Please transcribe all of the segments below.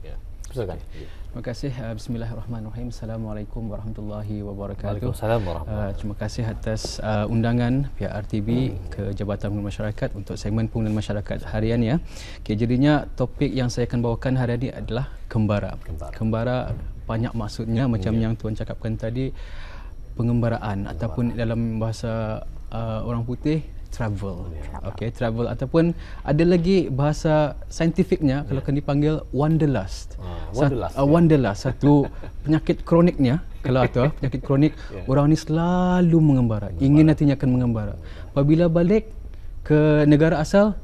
Ya. Silakan. Terima kasih. Bismillahirrahmanirrahim. Assalamualaikum warahmatullahi wabarakatuh. Waalaikumsalam warahmatullahi. Terima kasih atas undangan pihak RTB ke Jabatan Pengenalan Masyarakat untuk segmen Pengenalan Masyarakat harian ya. Okay, jadinya topik yang saya akan bawakan hari ini adalah kembara. Kembara banyak maksudnya macam yang Tuan cakapkan tadi, pengembaraan ataupun dalam bahasa orang putih travel. Okey, travel ataupun ada lagi bahasa saintifiknya kalau kan dipanggil wanderlust. Wanderlust satu penyakit kroniknya. Kalau itu penyakit kronik, orang ni selalu mengembara, ingin nantinya akan mengembara. Apabila balik ke negara asal,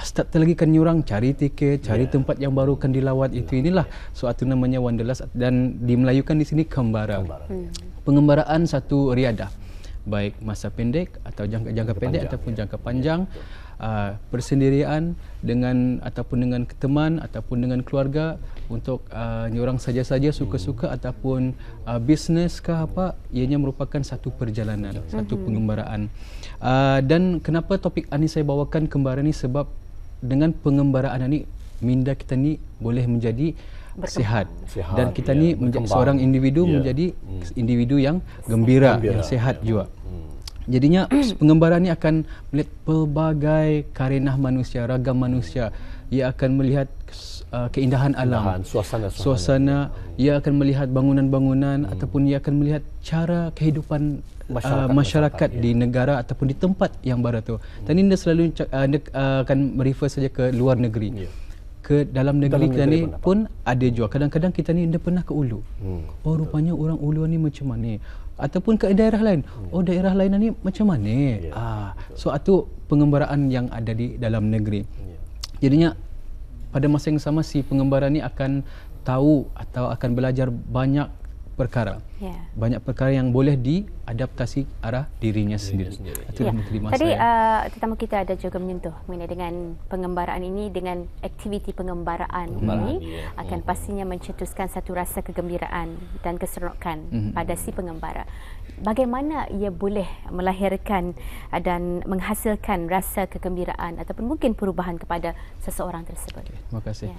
start lagi kan orang cari tiket, cari tempat yang baru kan dilawat, itu inilah suatu namanya wanderlust, dan di Melayukan di sini kembara. Pengembaraan satu riadah, baik masa pendek atau jangka pendek ataupun jangka panjang, persendirian dengan ataupun dengan teman ataupun dengan keluarga, untuk orang saja-saja suka-suka ataupun bisnes ke apa, ianya merupakan satu perjalanan, satu pengembaraan. Dan kenapa topik ini saya bawakan kembara ni, sebab dengan pengembaraan ini minda kita ni boleh menjadi sihat dan kita ni seorang individu menjadi individu yang gembira, yang sehat juga. Jadinya pengembaraan ni akan melihat pelbagai karenah manusia, ragam manusia. Ia akan melihat keindahan alam, suasana, ia akan melihat bangunan-bangunan ataupun ia akan melihat cara kehidupan masyarakat di negara ataupun di tempat yang baru tu. Dan ini selalu akan merefer saja ke luar negeri. Ke dalam negeri kita ni pun ada juga. Kadang-kadang kita ni tidak pernah ke Ulu. Oh, rupanya orang Ulu ni macam mana? Ataupun ke daerah lain. Oh, daerah lain ni macam mana? So itu pengembaraan yang ada di dalam negeri. Jadinya pada masa yang sama si pengembara ni akan tahu atau akan belajar banyak perkara. Banyak perkara yang boleh diadaptasi arah dirinya sendiri. Tadi tetamu kita ada juga menyentuh mengenai dengan pengembaraan ini, dengan aktiviti pengembaraan ini akan pastinya mencetuskan satu rasa kegembiraan dan keseronokan pada si pengembara. Bagaimana ia boleh melahirkan dan menghasilkan rasa kegembiraan ataupun mungkin perubahan kepada seseorang tersebut? Terima kasih.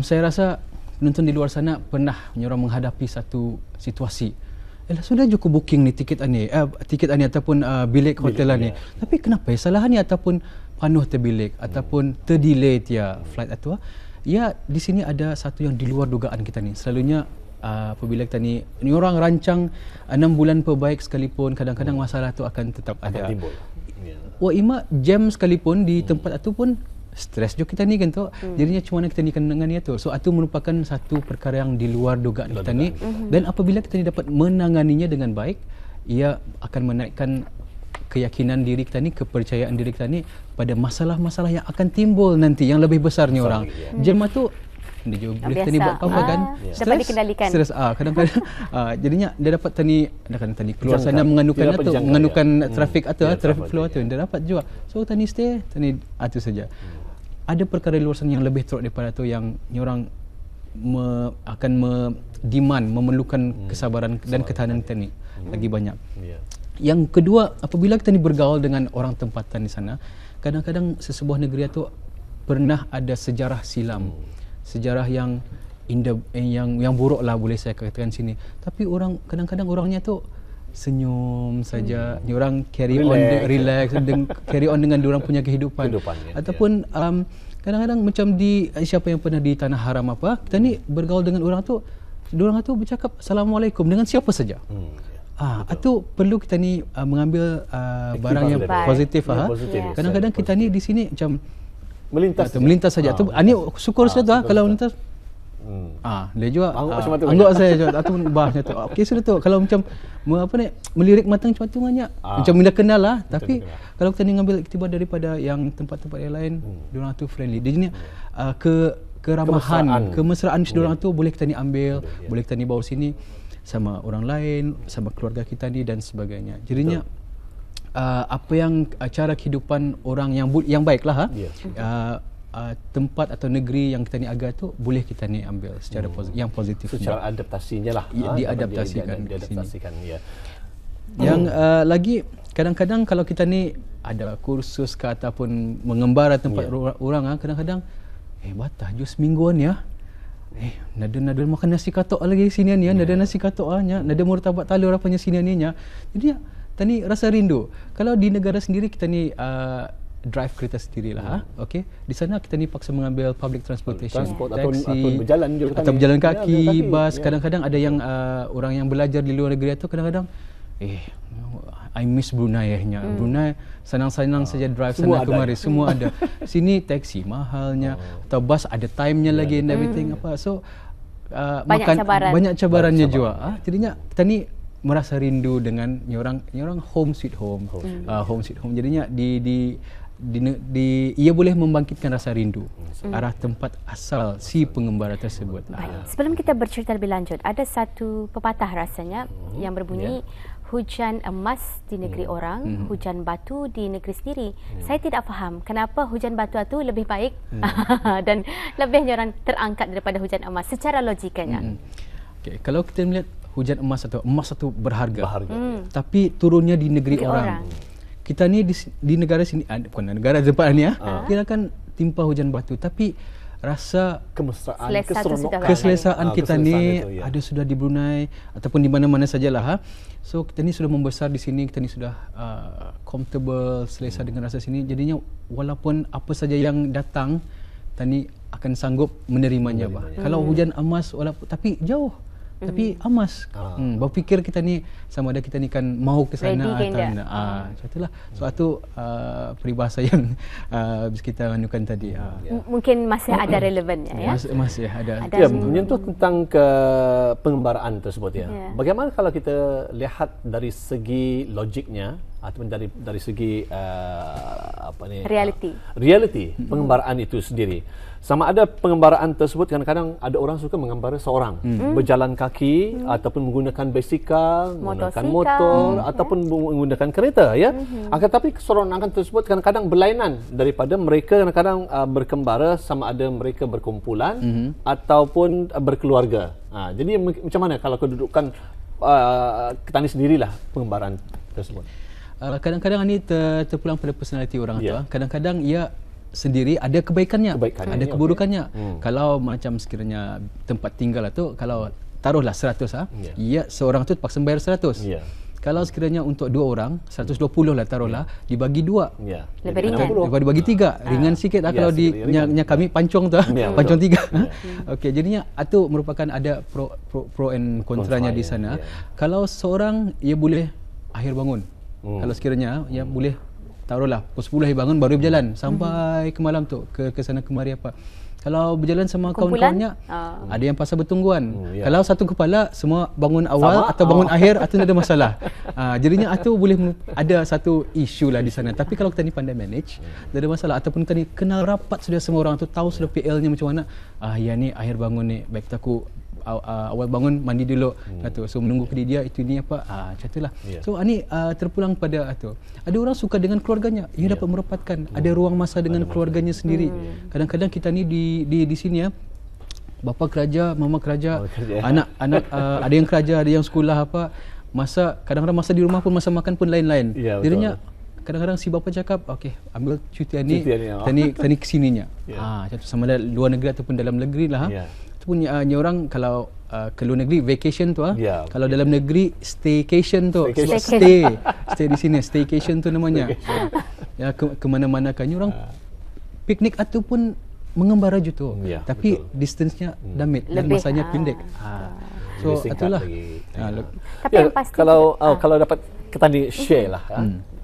Saya rasa penonton di luar sana pernah orang menghadapi satu situasi. Sudah cukup booking ni tiket ni ataupun bilik hotel ni. Tapi kenapa salahan ni ataupun penuh terbilik ataupun terdelay dia flight atau ya, di sini ada satu yang di luar dugaan kita ni. Selalunya apabila kita ni orang rancang 6 bulan perbaik sekalipun, kadang-kadang masalah tu akan tetap ada. Timbul. Ima jam sekalipun di tempat itu pun stres juga kita ni kan tu. Jadinya cuma mana kita ni kena dengan dia tu. So itu merupakan satu perkara yang di luar dugaan kita ni. Dan apabila kita ni dapat menanganinya dengan baik, ia akan menaikkan keyakinan diri kita ni, kepercayaan diri kita ni pada masalah-masalah yang akan timbul nanti yang lebih besar ni orang. Jema tu dia juga boleh tani buat apa kan? Dapat dikendalikan. Stres kadang-kadang jadinya dia dapat tani keluar sana menganukan trafik atau traffic flow tu dia dapat juga. So tani stay, tani itu saja. Ada perkara di luar sana yang lebih teruk daripada tu, yang orang akan demand, memerlukan kesabaran dan ketahanan kita ni lagi banyak. Yang kedua, apabila kita ni bergaul dengan orang tempatan di sana, kadang-kadang sesebuah negeri itu pernah ada sejarah silam. Sejarah yang buruk lah boleh saya katakan sini. Tapi orang kadang-kadang orangnya tu senyum saja, orang carry on, relax, carry on dengan diorang punya kehidupan. Ataupun kadang-kadang macam di siapa yang pernah di Tanah Haram apa, kita ni bergaul dengan orang tu bercakap Assalamualaikum dengan siapa saja. Itu perlu kita ni mengambil barang yang positif. Kadang-kadang kita ni di sini macam melintas saja. Ini syukur saja kalau melintas. Dia juga anggap saya juga ataupun bahasnya tu. Okey, sudah tu. Kalau macam melirik matang macam tu banyak. Macam bila kenal lah, tapi kalau kita ni ngambil iktibar daripada yang tempat-tempat yang lain, diorang tu friendly. Jadi keramahan, kemesraan diorang tu boleh kita ni ambil, boleh kita ni bawa sini sama orang lain, sama keluarga kita ni dan sebagainya. Jadinya apa yang cara kehidupan orang yang baiklah tempat atau negeri yang kita ni agak tu boleh kita ni ambil secara yang positif. Secara adaptasinya lah. Diadaptasikan. Ya. Yang lagi kadang-kadang kalau kita ni ada kursus ke ataupun mengembara tempat orang, kadang-kadang Batah jus mingguan ya. Nada makan nasi katok lagi sini ni, nada nasi katok nya, nada murtabak telur apanya sini ni nya. Jadi tani rasa rindu. Kalau di negara sendiri kita ni drive kereta sendirilah, okey. Di sana kita ni paksa mengambil public transportation, taxi, atau berjalan juga atau berjalan kaki, bas. Kadang-kadang ada yang orang yang belajar di luar negeri tu kadang-kadang I miss Brunei nya. Brunei senang-senang saja drive sana kemari, semua ada. Sini taksi mahalnya, atau bas ada time-nya lagi and everything apa. So banyak cabarannya juga. Jadinya kita ni merasa rindu dengan orang home sweet home. Home sweet home. Jadinya ia boleh membangkitkan rasa rindu arah tempat asal si pengembara tersebut. Baik. Sebelum kita bercerita lebih lanjut, ada satu pepatah rasanya yang berbunyi hujan emas di negeri orang, hujan batu di negeri sendiri. Saya tidak faham kenapa hujan batu itu lebih baik dan lebih orang terangkat daripada hujan emas secara logikanya. Okay. Kalau kita melihat hujan emas itu berharga. Tapi turunnya di negeri orang. Kita ni di negara sini, bukan negara tempat ni kita kan timpa hujan batu, tapi rasa keselesaan kita ni ada sudah di Brunei ataupun di mana-mana sajalah. So kita ni sudah membesar di sini, kita ni sudah comfortable, selesa dengan rasa sini. Jadinya walaupun apa saja yang datang, kita ni akan sanggup menerimanya. Kalau hujan emas walaupun tapi jauh, tapi emas. Berfikir kita ni sama ada kita ni kan mau ke sana atau itulah suatu peribahasa yang bisa kita anukan tadi. Mungkin masih ada relevannya ya. Masih ada. Ya, menyentuh tentang ke pengembaraan tersebut ya. Bagaimana kalau kita lihat dari segi logiknya ataupun dari segi reality pengembaraan itu sendiri. Sama ada pengembaraan tersebut kadang-kadang ada orang suka mengembara seorang berjalan kaki ataupun menggunakan basikal, menggunakan motor ataupun menggunakan kereta ya. Akan tetapi keseronokan tersebut kadang-kadang berlainan daripada mereka kadang-kadang berkembara sama ada mereka berkumpulan ataupun berkeluarga. Jadi macam mana kalau kedudukan Ketani sendirilah pengembaraan tersebut? Kadang-kadang ini terpulang pada personaliti orang tu. Kadang-kadang ia sendiri ada kebaikannya, ada keburukannya. Kalau macam sekiranya tempat tinggal itu, kalau taruhlah 100 ia seorang tu terpaksa bayar 100. Kalau sekiranya untuk dua orang 120 lah taruhlah, dibagi dua. Lebih ringan. Dibagi tiga, ringan sikit lah kalau di kami pancong tu, pancong tiga. Okey, jadinya itu merupakan ada pro and kontranya di sana. Kalau seorang ia boleh akhir bangun. Kalau sekiranya ia boleh taruhlah pukul 10 bangun baru berjalan sampai ke malam tu ke sana kemari apa. Kalau berjalan sama kawan-kawannya ada yang pasal bertungguan. Kalau satu kepala semua bangun awal atau bangun akhir itu tidak ada masalah. Jadinya itu boleh ada satu isu lah di sana. Tapi kalau kita ni pandai manage, tidak ada masalah. Ataupun kita ni kenal rapat sudah semua orang tu, tahu sudah PL-nya macam mana. Ya ni akhir bangun ni baik aku awal bangun mandi dulu kata. So menunggu ke dia itu ni apa macam itulah. So ni terpulang pada itu. Ada orang suka dengan keluarganya, ia dapat merapatkan, ada ruang masa dengan keluarganya sendiri. Kadang-kadang kita ni di sini ya, bapa kerja, mama kerja, anak-anak ada yang kerja, ada yang sekolah apa, masa kadang-kadang masa di rumah pun masa makan pun lain-lain. Jadinya kadang-kadang si bapa cakap, okey, ambil cuti ni, kita ni kesininya. Macam tu, sama ada luar negeri ataupun dalam negeri lah. Pun orang kalau ke luar negeri vacation tu kalau dalam negeri staycation tu, stay di sini, staycation tu namanya. Ya ke mana-mana kan orang piknik ataupun mengembara je tu, tapi distance-nya damit dan masanya pendek. So itulah. Tapi yang pasti kalau dapat kita di share lah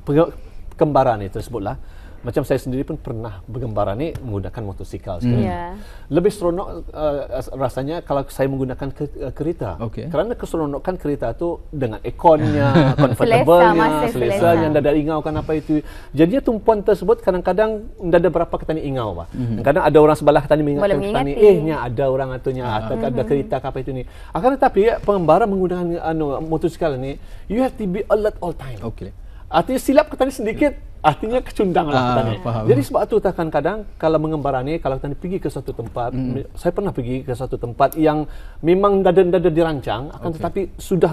pengembaraan itu tersebutlah. Macam saya sendiri pun pernah bergembara ni menggunakan motosikal sekarang. Lebih seronok rasanya kalau saya menggunakan kereta. Kerana keseronokan kereta tu dengan ekonnya, comfortable-nya, selesanya, tidak ada ingaukan apa itu. Jadinya tumpuan tersebut kadang-kadang tidak ada berapa kita ni ingau. Kadang ada orang sebelah kita ni mengingatkan kita ni, nya ada orang atunya, atau ada kereta apa itu ni. Akan tetapi pengembara menggunakan motosikal ni, you have to be alert all time. Artinya silap kita ni sedikit, artinya kecundang lah kita ni. Jadi sebab itu kadang-kadang kalau mengembara ni, kalau kita ni pergi ke satu tempat, saya pernah pergi ke satu tempat yang memang dada dirancang, akan tetapi sudah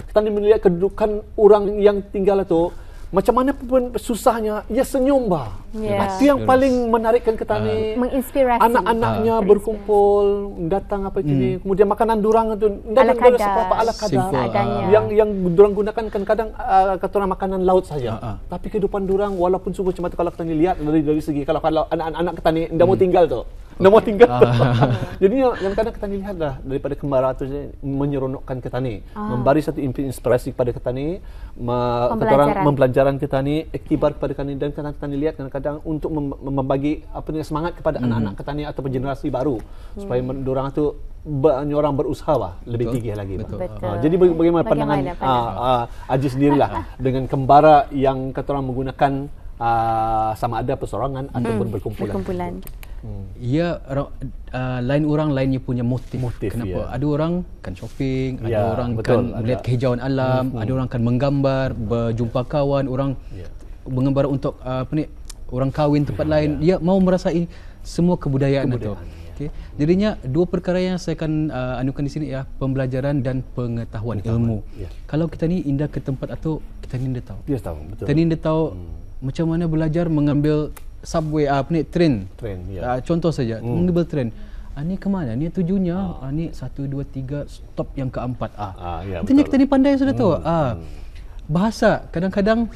kita ni melihat kedudukan orang yang tinggal itu macam mana pun susahnya, ia senyum bah. Itu yang paling menarikkan kita ni. Menginspirasi. Anak-anaknya berkumpul, datang apa ini, kemudian makanan durang itu ala kadar, seberapa ala kadar. Yang durang gunakan kadang-kadang kata orang makanan laut saja. Tapi kehidupan durang walaupun sungguh macam tu kalau kita lihat dari segi kalau anak-anak kita ni ndak mau tinggal tu. Ndak mau tinggal tu. Jadi yang kadang kita lihat dah daripada kembara tu menyeronokkan kita ni, memberi satu inspirasi kepada kita ni, pembelajaran kita ni, iktibar kepada kita ni, dan kadang kita lihat kadang-kadang untuk membagi semangat kepada anak-anak kita ni ataupun generasi baru supaya dorang tu orang berusaha lebih gigih lagi. Betul. Jadi bagaimana pandangan Haji sendirilah dengan kembara yang kata orang menggunakan sama ada persorangan ataupun berkumpulan. Ya, lain orang lainnya punya motif. Kenapa? Ada orang kan shopping, ada orang kan melihat kehijauan alam, ada orang kan menggambar, berjumpa kawan, orang menggambar untuk orang kahwin tempat lain. Dia mau merasai semua kebudayaan itu. Okay. Jadinya dua perkara yang saya akan anukan di sini ya, pembelajaran dan pengetahuan ilmu. Kalau kita ni indah ke tempat atau kita ni indah tahu. Betul. Kita ni indah tahu macam mana belajar mengambil subway train. Contoh saja, mengambil train. Ni ke mana? Ni tujuannya ni 1 2 3 stop yang keempat. Artinya kita ni pandai sudah tahu. Bahasa kadang-kadang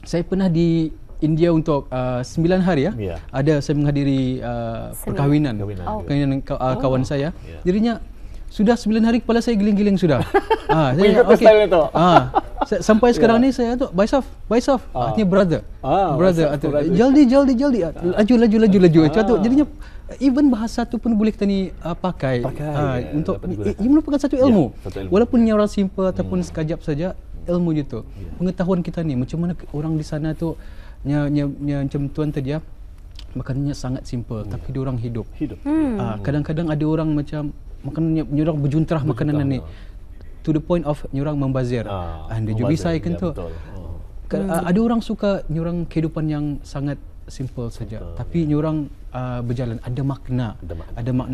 saya pernah di India untuk 9 hari ya. Ada saya menghadiri perkahwinan kawan saya. Jadinya sudah 9 hari kepala saya giling-giling sudah. Saya style itu. Sampai sekarang ni saya tu Baisaf. Artinya brother. Jaldi. Laju. Contoh jadinya even bahasa tu pun boleh kita ni pakai untuk ia merupakan satu ilmu. Walaupun orang simple ataupun sekejap saja ilmu gitu. Pengetahuan kita ni macam mana orang di sana tu macam tuan tadi makanannya sangat simple tapi dia orang hidup. Kadang-kadang ada orang macam makanannya orang berjuntrah makanan ni to the point of orang membazir. Anda juga bisa kan tu. Ada orang suka orang kehidupan yang sangat simple saja tapi orang berjalan ada makna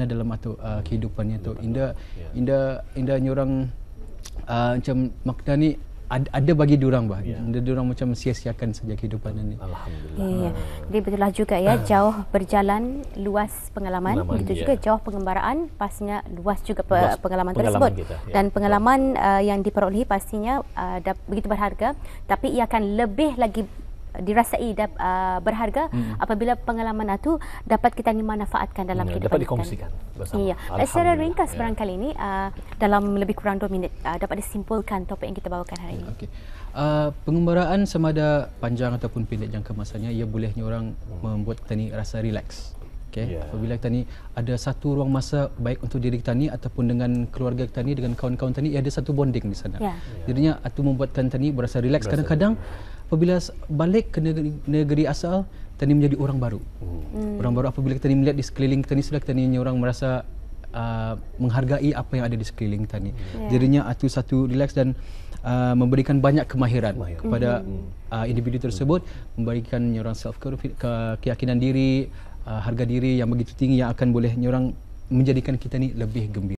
dalam kehidupannya tu. Indah orang macam makna ni ada bagi diorang diorang macam sia-siakan saja kehidupan ini. Alhamdulillah. Jadi betullah juga ya, jauh berjalan luas pengalaman, begitu juga jauh pengembaraan pastinya luas juga pengalaman tersebut dan pengalaman yang diperolehi pastinya begitu berharga, tapi ia akan lebih lagi dirasai berharga apabila pengalaman itu dapat kita manfaatkan dalam kehidupan dapat dikongsikan bersama. Secara ringkas barangkali ini dalam lebih kurang 2 minit dapat disimpulkan topik yang kita bawakan hari ini. Pengembaraan sama ada panjang ataupun pendek jangka masanya, ia bolehnya orang membuat kita ni rasa relax. Apabila kita ni ada satu ruang masa baik untuk diri kita ni ataupun dengan keluarga kita ni, dengan kawan-kawan kita ni, ada satu bonding di sana. Jadinya itu membuatkan kita ni berasa relax. Kadang-kadang apabila balik ke negeri asal, kita ni menjadi orang baru. Orang baru apabila kita ni melihat di sekeliling kita ni, sudah kita ni orang merasa menghargai apa yang ada di sekeliling kita ni. Jadinya itu satu relax dan memberikan banyak kemahiran kepada individu tersebut, memberikan orang self keyakinan diri, harga diri yang begitu tinggi yang akan boleh orang menjadikan kita ni lebih gembira.